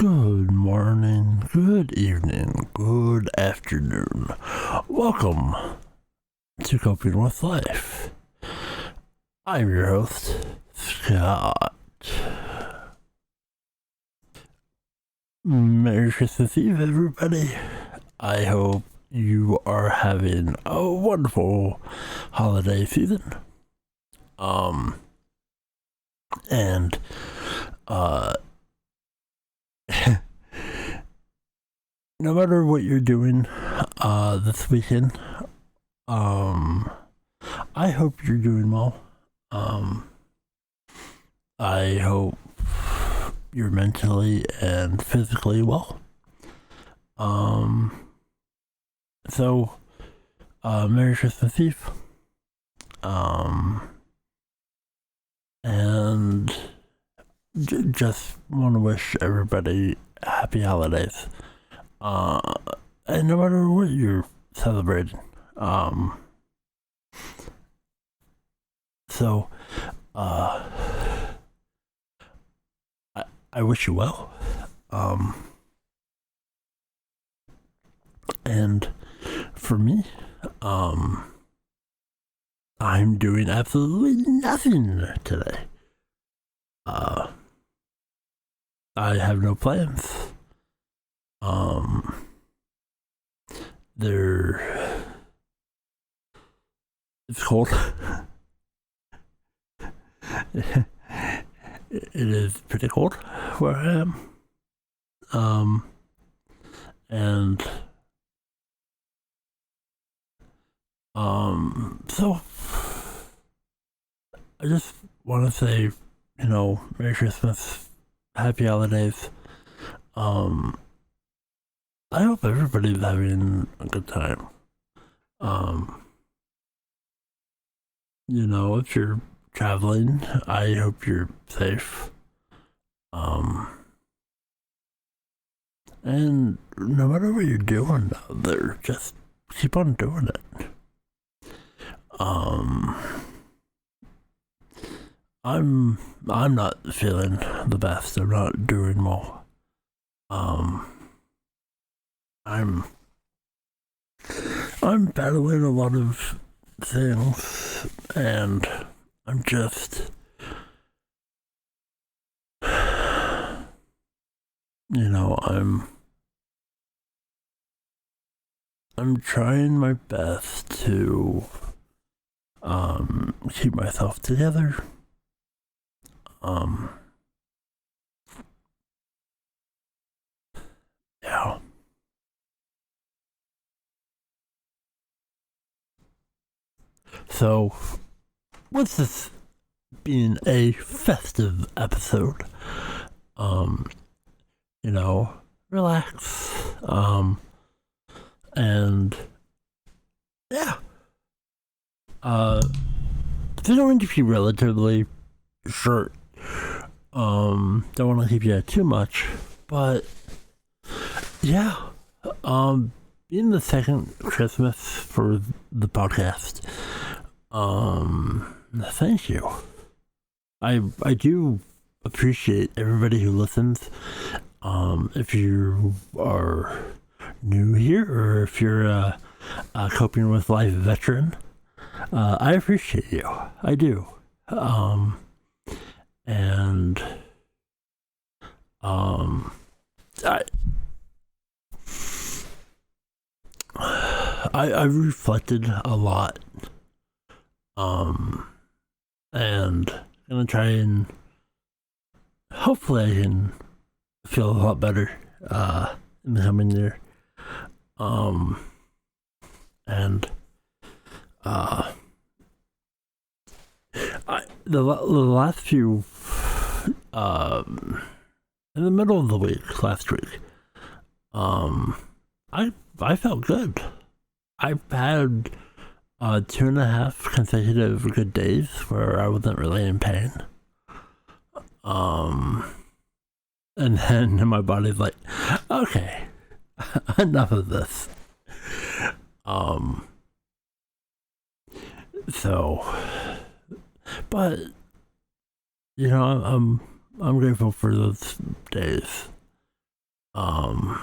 Good morning, good evening, good afternoon. Welcome to Coping with Life. I'm your host, Scott. Merry Christmas Eve, everybody. I hope you are having a wonderful holiday season. And no matter what you're doing this weekend, I hope you're doing well. I hope you're mentally and physically well. So Merry Christmas Eve. And just want to wish everybody happy holidays. And no matter what you're celebrating. So I wish you well. And for me, I'm doing absolutely nothing today. I have no plans. It's cold. It is pretty cold where I am. And so I just want to say, Merry Christmas, Happy Holidays. I hope everybody's having a good time. If you're traveling, I hope you're safe. And no matter what you're doing out there, just keep on doing it. I'm not feeling the best. I'm not doing well. I'm battling a lot of things, and I'm just, I'm trying my best to keep myself together. Yeah. So, with this being a festive episode, relax, and yeah, it's going to be relatively short. Don't want to keep you too much, but yeah, being the second Christmas for the podcast, thank you. I do appreciate everybody who listens. If you are new here, or if you're a Coping with Life veteran, I appreciate you. I do. And I reflected a lot, and gonna try and hopefully I can feel a lot better in the coming year. And the last few in the middle of the week last week, I felt good. I've had 2.5 consecutive good days where I wasn't really in pain. And then my body's like, okay, enough of this. So, but I'm grateful for those days. Um,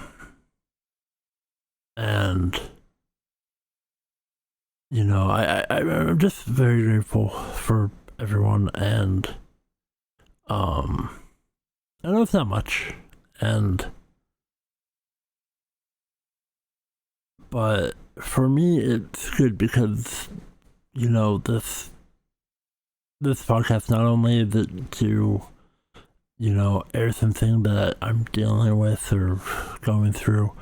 and I'm just very grateful for everyone, and I know it's not much, but for me it's good because this podcast not only is it to air something that I'm dealing with or going through,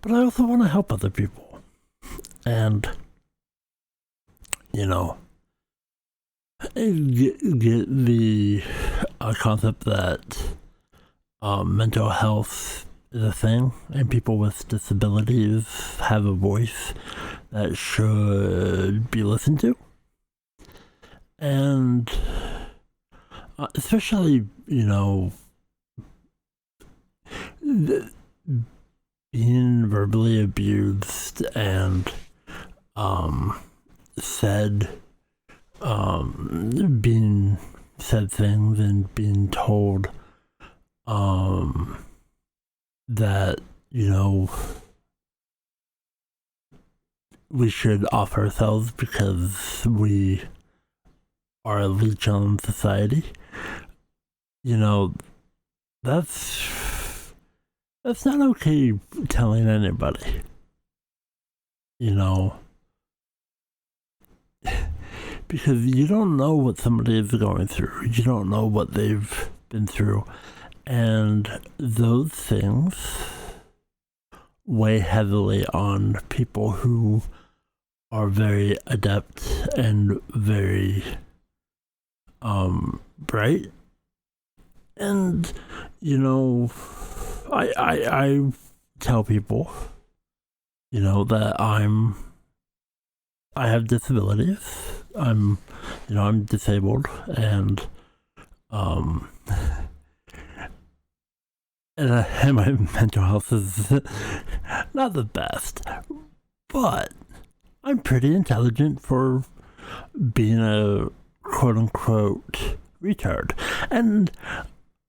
but I also want to help other people, and get the concept that mental health is a thing, and people with disabilities have a voice that should be listened to. And especially, being verbally abused and being said things and being told that we should off ourselves because we are a leech on society. That's not okay telling anybody. Because you don't know what somebody is going through. You don't know what they've been through. And those things weigh heavily on people who are very adept and very bright. And I tell people that I have disabilities. I'm disabled, and and my mental health is not the best, but I'm pretty intelligent for being a quote unquote retard, and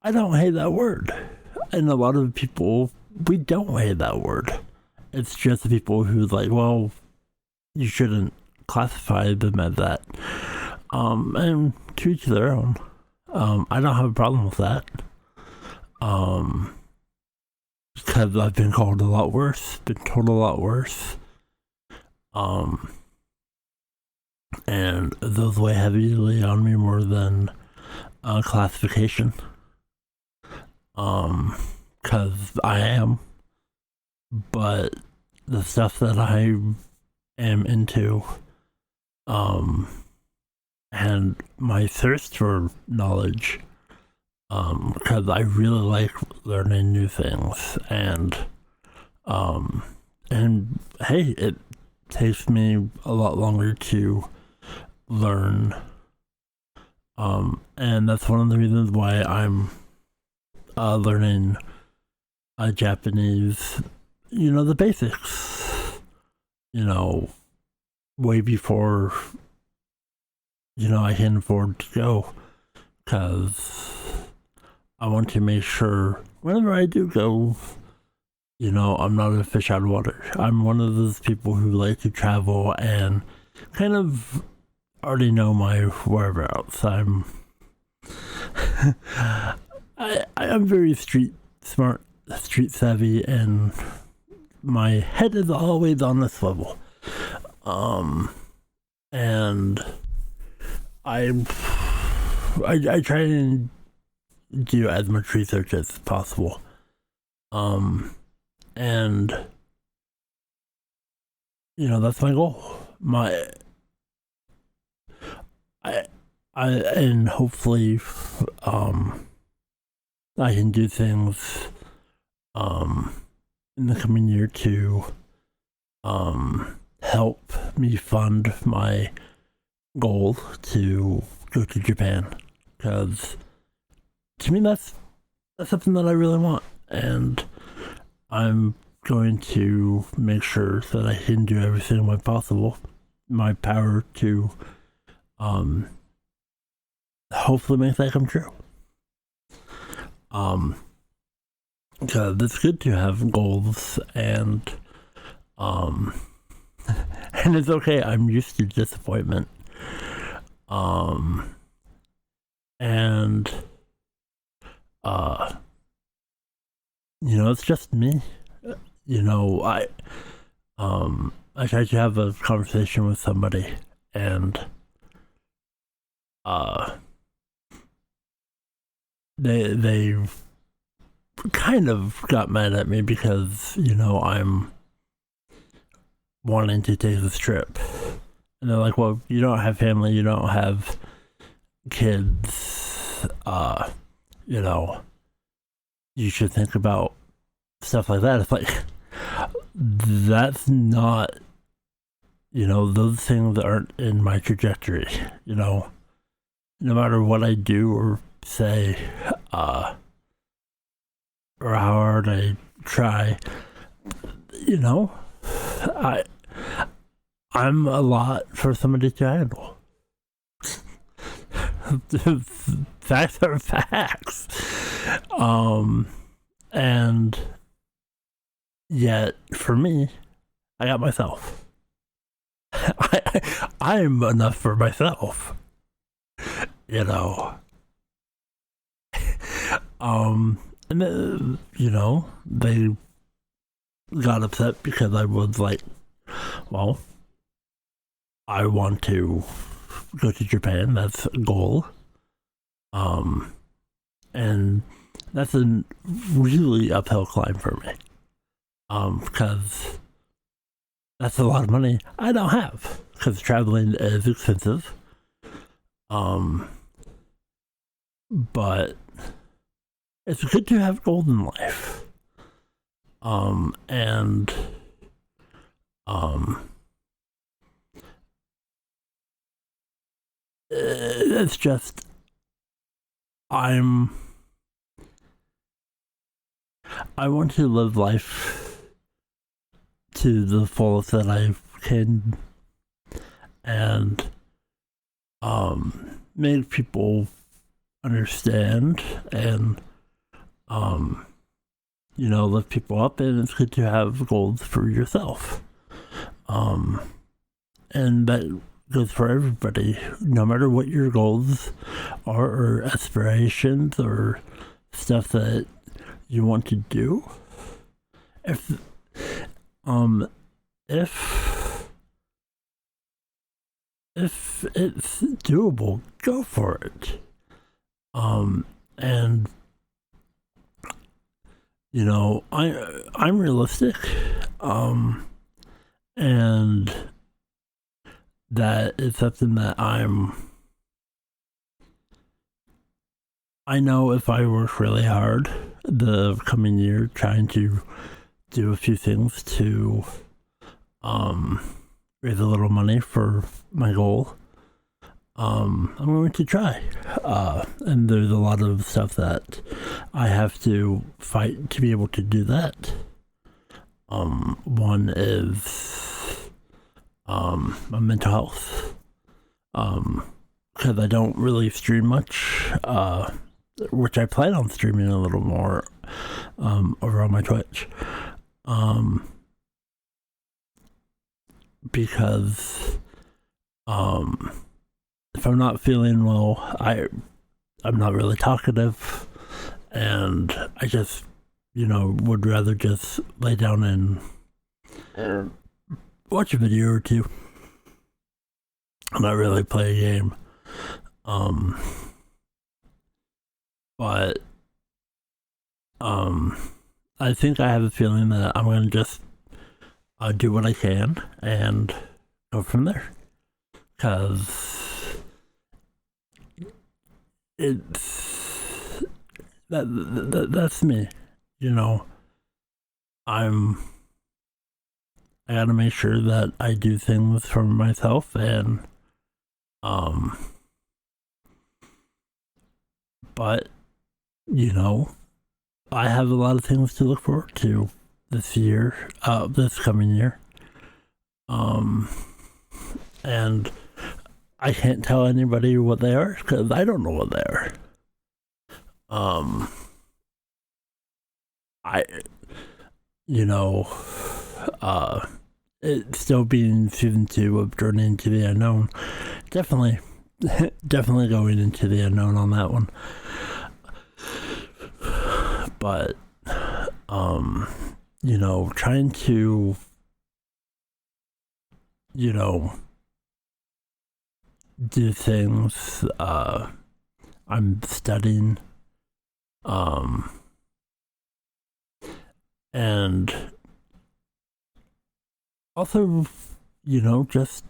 I don't hate that word. And a lot of people, we don't hate that word. It's just the people who like, well, you shouldn't classify them as that. And to each their own. I don't have a problem with that. Because I've been called a lot worse, been told a lot worse. And those weigh heavily on me more than classification. Because I am. But the stuff that I am into, and my thirst for knowledge, because I really like learning new things, and hey, it takes me a lot longer to learn, and that's one of the reasons why I'm learning Japanese, the basics, way before I can afford to go, because I want to make sure whenever I do go, I'm not a fish out of water. I'm one of those people who like to travel and kind of already know my whereabouts. I'm very street smart, street savvy, and my head is always on the swivel. And I try and do as much research as possible. And that's my goal. And hopefully I can do things in the coming year to help me fund my goal to go to Japan, because to me that's something that I really want, and I'm going to make sure that I can do everything in my power to hopefully make that come true. because it's good to have goals, and um, and it's okay. I'm used to disappointment, um, and uh, it's just me. I tried to have a conversation with somebody, and uh, they kind of got mad at me because I'm wanting to take this trip, and they're like, "Well, you don't have family, you don't have kids, you should think about stuff like that." It's like that's not, those things aren't in my trajectory. No matter what I do or say, or how hard I try, I'm a lot for somebody to handle. Facts are facts. And yet for me, I got myself. I'm enough for myself. And they got upset because I was like, well, I want to go to Japan. That's a goal. And that's a really uphill climb for me. Because that's a lot of money I don't have. Because traveling is expensive. But it's good to have goals in life. And it's just I want to live life to the fullest that I can, and make people understand, and lift people up. And it's good to have goals for yourself, and that goes for everybody, no matter what your goals are, or aspirations, or stuff that you want to do. If it's doable, go for it. And I'm realistic, and that is something that I know if I work really hard the coming year trying to do a few things to raise a little money for my goal, I'm going to try. And there's a lot of stuff that I have to fight to be able to do that. One is my mental health. Because I don't really stream much, which I plan on streaming a little more over on my Twitch. Because if I'm not feeling well, I'm not really talkative, and I just would rather just lay down and watch a video or two, and not really play a game. But I think I have a feeling that I'm gonna just do what I can and go from there, because it's that's me. I gotta make sure that I do things for myself, and but I have a lot of things to look forward to this coming year. And I can't tell anybody what they are because I don't know what they are. I, you know, it still being season 2 of Journey into the Unknown, definitely going into the unknown on that one. But, trying to, do things, I'm studying, and also, just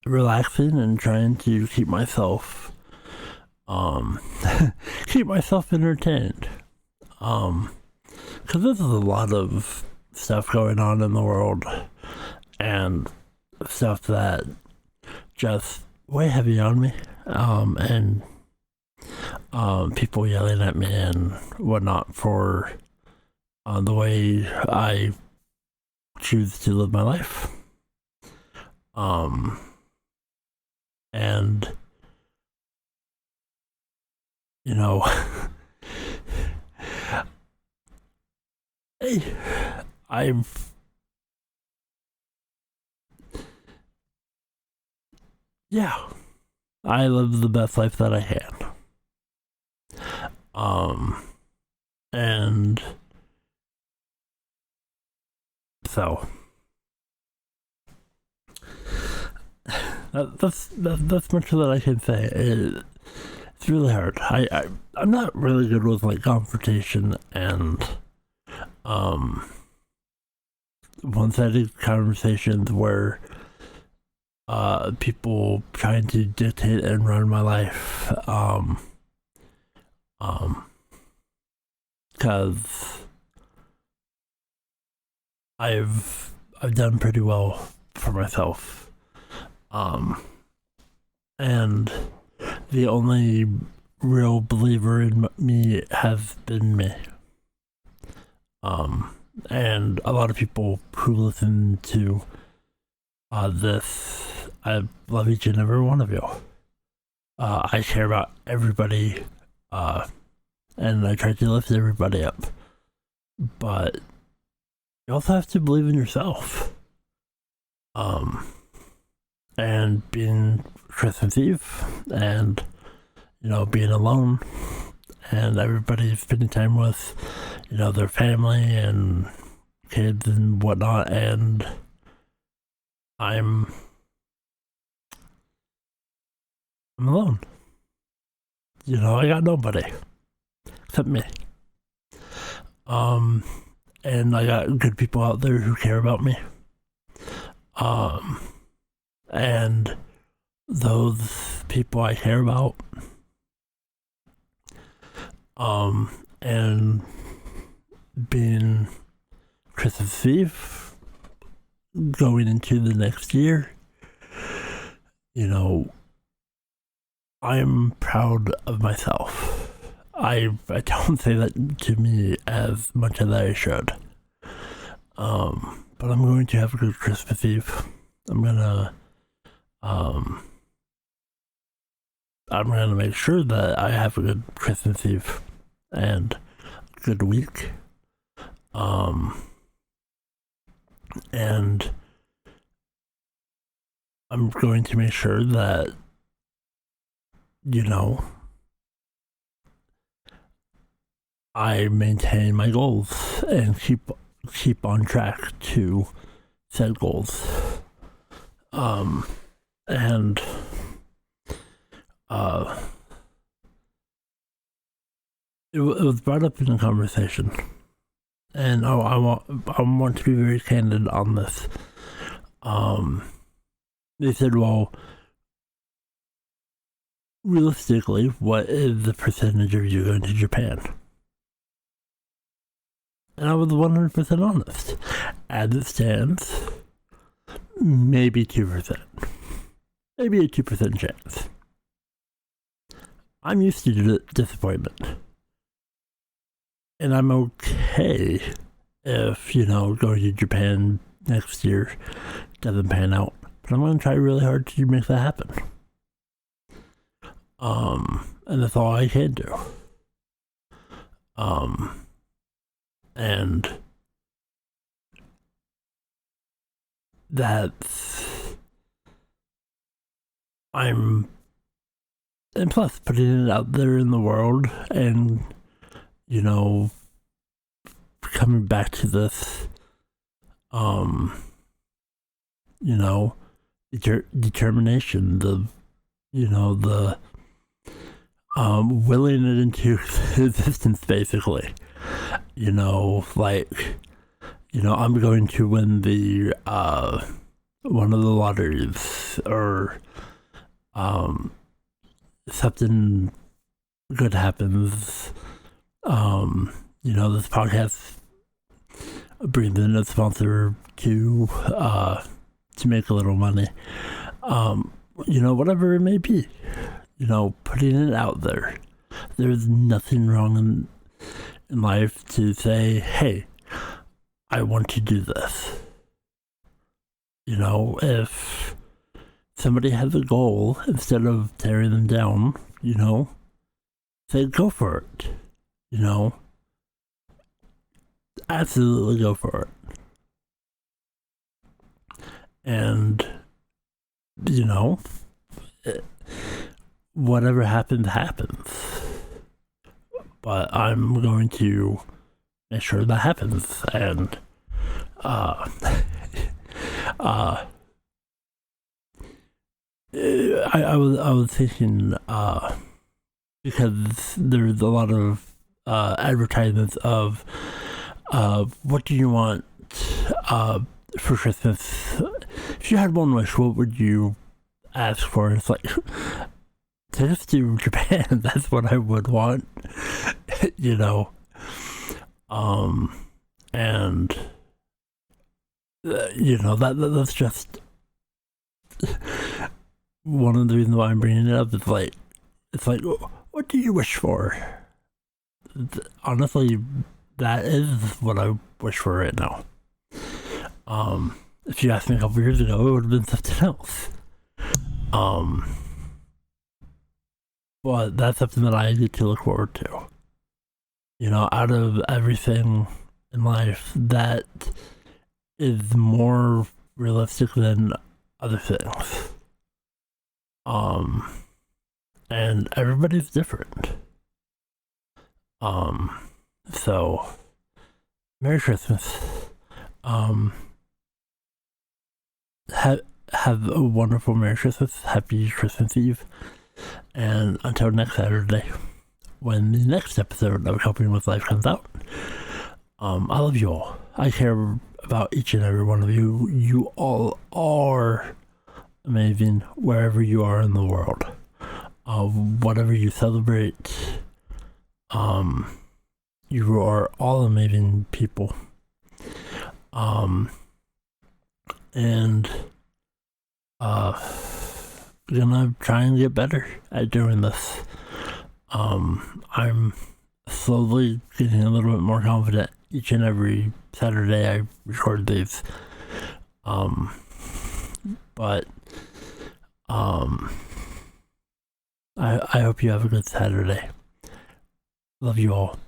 relaxing and trying to keep myself entertained, because there's a lot of stuff going on in the world, and stuff that just weigh heavy on me, and people yelling at me and whatnot for the way I choose to live my life. And I live the best life that I can. And so that's much that I can say. It's really hard. I'm not really good with like confrontation and one-sided conversations where people trying to dictate and run my life, because I've done pretty well for myself, and the only real believer in me has been me, and a lot of people who listen to this, I love each and every one of you. I care about everybody, and I try to lift everybody up. But you also have to believe in yourself. And being Christmas Eve, and being alone, and everybody spending time with, their family and kids and whatnot, and I'm alone. I got nobody except me. And I got good people out there who care about me. And those people I care about, and being Christmas Eve, going into the next year, I'm proud of myself. I don't say that to me as much as I should. But I'm going to have a good Christmas Eve. I'm gonna make sure that I have a good Christmas Eve and a good week. And I'm going to make sure that I maintain my goals and keep on track to set goals. And it was brought up in a conversation, and I want to be very candid on this. They said, well, realistically, what is the percentage of you going to Japan? And I was 100% honest. As it stands, maybe 2%. Maybe a 2% chance. I'm used to disappointment. And I'm okay if, going to Japan next year doesn't pan out. But I'm going to try really hard to make that happen. And that's all I can do. And that's, and plus putting it out there in the world and, coming back to this, determination, the willing it into existence, basically. I'm going to win the one of the lotteries, or something good happens. This podcast brings in a sponsor to make a little money. Whatever it may be. Putting it out there. There's nothing wrong in life to say, hey, I want to do this. If somebody has a goal, instead of tearing them down, say go for it. Absolutely go for it. And, whatever happens, happens. But I'm going to make sure that happens. And, I was thinking, because there's a lot of advertisements of what do you want for Christmas? If you had one wish, what would you ask for? And it's like, tickets to Japan. That's what I would want. And that's just one of the reasons why I'm bringing it up. It's like, what do you wish for? Honestly, that is what I wish for right now. If you asked me a couple years ago, it would have been something else. But that's something that I get to look forward to. Out of everything in life, that is more realistic than other things. And everybody's different. So, Merry Christmas. Have a wonderful Merry Christmas. Happy Christmas Eve. And until next Saturday, when the next episode of Coping with Life comes out, I love you all. I care about each and every one of you. You all are amazing wherever you are in the world. Whatever you celebrate, you are all amazing people. And gonna try and get better at doing this. I'm slowly getting a little bit more confident each and every Saturday I record these. But I hope you have a good Saturday. Love you all.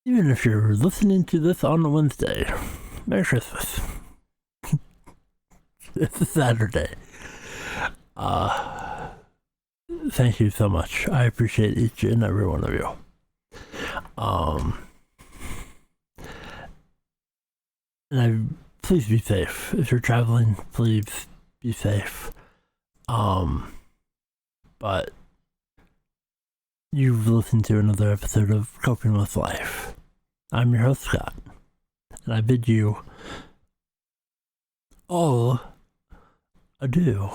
Even if you're listening to this on a Wednesday, Merry Christmas. It's a Saturday. Thank you so much. I appreciate each and every one of you. And please be safe. If you're traveling, please be safe. But you've listened to another episode of Coping with Life. I'm your host, Scott, and I bid you all adieu.